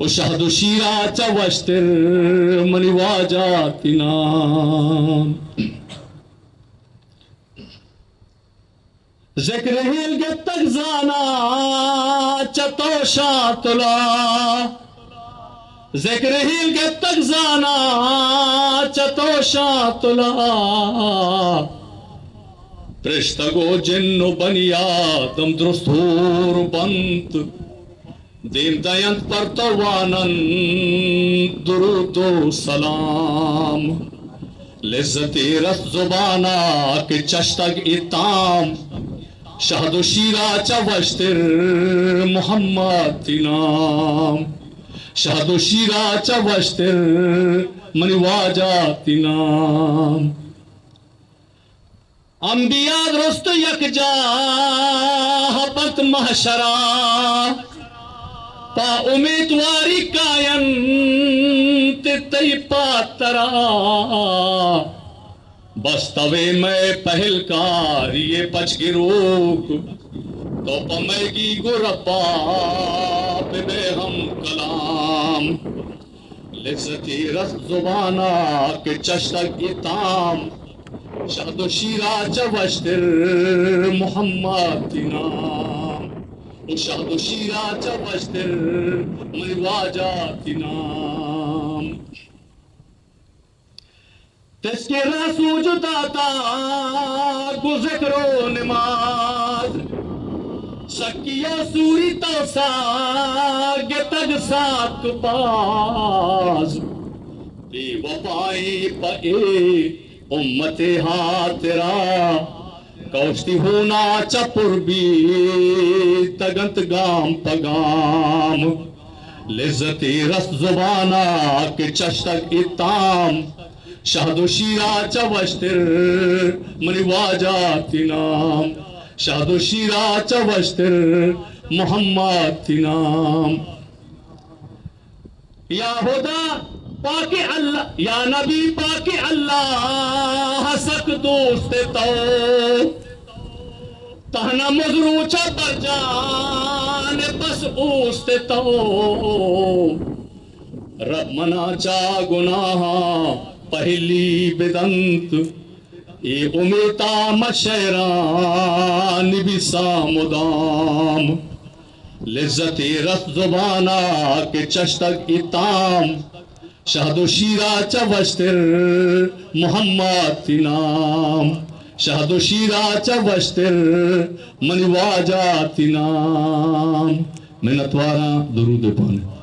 و شهد و شیرا چوشتر منی واجاتنا ذکر ہیل کے تک زانا چتو شاتلا ذکر ہیل کے تک زانا چتو شاتلا پرشتگو جن و بنی آدم درستور بند دین دینت پر توانن درود و سلام لذت رس زبانا کے چشتگ اتام شہد و شیرا چوشتر محمد نام شہد و شیرا چوشتر منی واجات نام انبیاء درست یک جا حبت محشرہ پا امیدواری کائن تی پاترا بستوے میں پہل کار یہ پچ گروک تو پمیگی گو ربا بے ہم کلام لذتی رس زبانا کے چشتک اتام شہد و شیرا چوشتر محمد نام شهد و شیرا چوشتر من واجات نام تذکرہ سوجداتا گو ذکر و نماز سکیہ سوری توسا گتگ ساک باز بے وفائی پئے امت ہاترا کوشتی ہونا چپر بھی تگنت گام پگام لذتی رس زبانا کے چشتک اتام شہد و شیرا چوشتر منی واجات نام شہد و شیرا چوشتر محمد نام یا خدا پاک اللہ یا نبی پاک اللہ سک دوست تو تہنا مزروچہ پر جان بس اوست تو رب منا چا گناہ پہلی بدنت اے امیتا مشیران بسا مدام لذت رس زبانا کے چشتک اتام شہد و شیرا چوشتر محمد نام شہد و شیرا چوشتر منی واجات نام منتوارا درود پانے